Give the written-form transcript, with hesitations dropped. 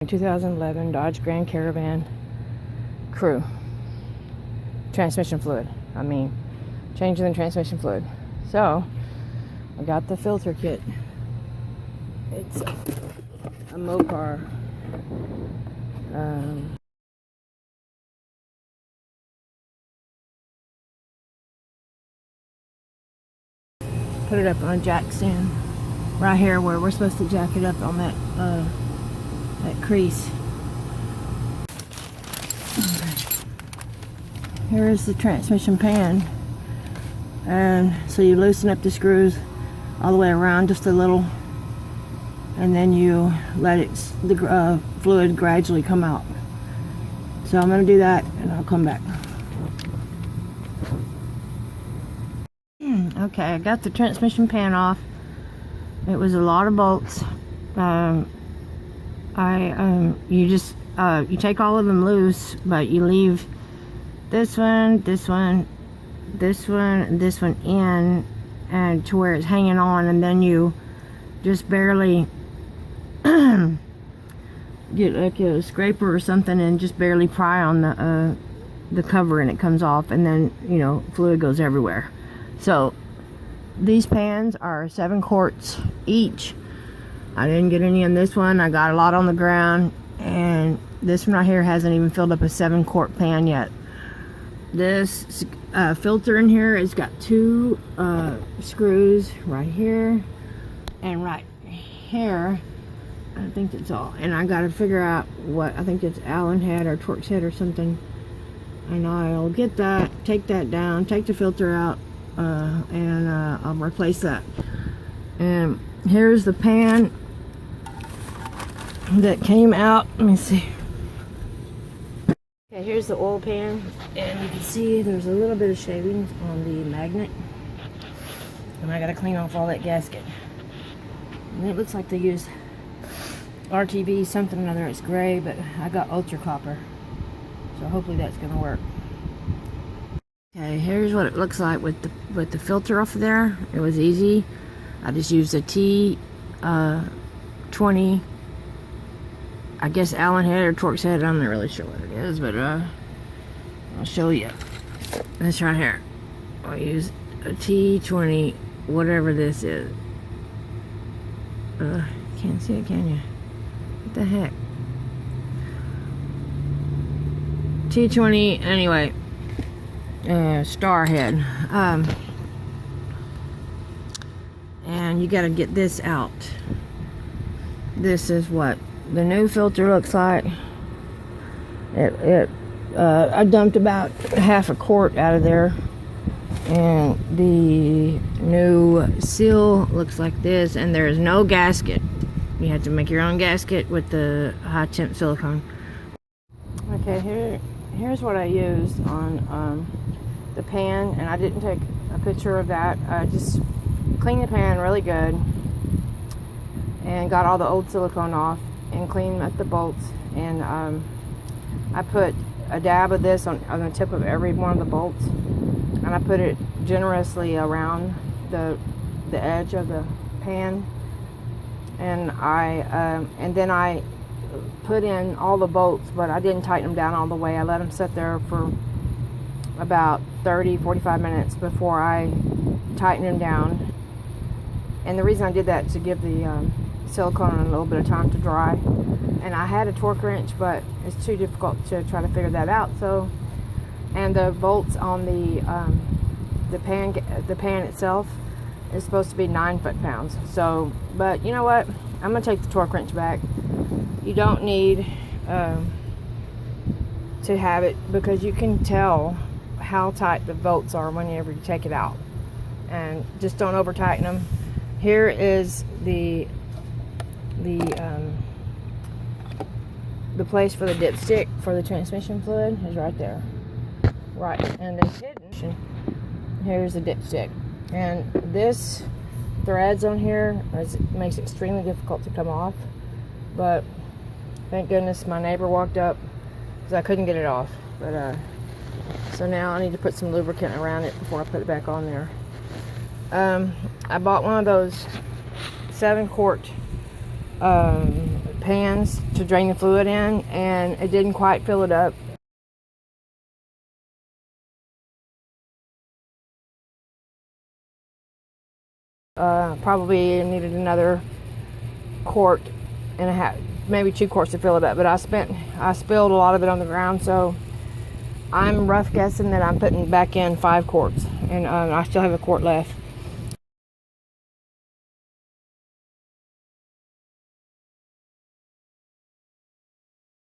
2011 Dodge Grand Caravan Crew. Transmission fluid. Changing the transmission fluid. So, I got the filter kit. It's a Mopar. Put it up on a jack stand right here where we're supposed to jack it up on that crease. Here's the transmission pan, and so you loosen up the screws all the way around just a little, and then you let the fluid gradually come out. So I'm going to do that and I'll come back. Okay, I got the transmission pan off. It was a lot of bolts. You take all of them loose, but you leave this one, this one, this one, and this one in, and to where it's hanging on, and then you just barely get like a scraper or something and just barely pry on the cover, and it comes off, and then fluid goes everywhere. So these pans are 7 quarts each. I didn't get any in this one. I got a lot on the ground, and this one right here hasn't even filled up a 7-quart pan yet. This filter in here has got 2 screws right here and right here. I think that's all. And I got to figure out what, I think it's Allen head or Torx head or something. And I'll get that, take that down, take the filter out, and I'll replace that. And here's the pan that came out. Let me see. Okay, here's the oil pan, and you can see there's a little bit of shavings on the magnet, and I gotta clean off all that gasket. And it looks like they used RTV something or another. It's gray, but I got ultra copper, so hopefully that's gonna work. Okay, here's what it looks like with the filter off of there. It was easy. I just used a T20, I guess Allen head or Torx head. I'm not really sure what it is, but I'll show you. This right here. I'll use a T20, whatever this is. Can't see it, can you? What the heck? T20, anyway. Star head. And you got to get this out. This is what the new filter looks like. I dumped about half a quart out of there, and the new seal looks like this, and there is no gasket. You have to make your own gasket with the high temp silicone. Okay, here's what I used on the pan, and I didn't take a picture of that. I just cleaned the pan really good and got all the old silicone off and cleaned up the bolts, and I put a dab of this on the tip of every one of the bolts, and I put it generously around the edge of the pan, and then I put in all the bolts, but I didn't tighten them down all the way. I let them sit there for about 30-45 minutes before I tightened them down. And the reason I did that is to give the silicone a little bit of time to dry. And I had a torque wrench, but it's too difficult to try to figure that out. So, and the bolts on the pan itself is supposed to be 9 foot-pounds. So, but you know what? I'm gonna take the torque wrench back. You don't need to have it, because you can tell how tight the bolts are whenever you take it out, and just don't over tighten them. Here is the place for the dipstick for the transmission fluid is right there, right, and then hidden here's the dipstick, and this threads on here makes it extremely difficult to come off, but thank goodness my neighbor walked up because I couldn't get it off. But so now I need to put some lubricant around it before I put it back on there. I bought one of those 7-quart pans to drain the fluid in, and it didn't quite fill it up. Probably needed another quart and a half, maybe 2 quarts to fill it up, but I spilled a lot of it on the ground, so I'm rough guessing that I'm putting back in 5 quarts, and I still have a quart left.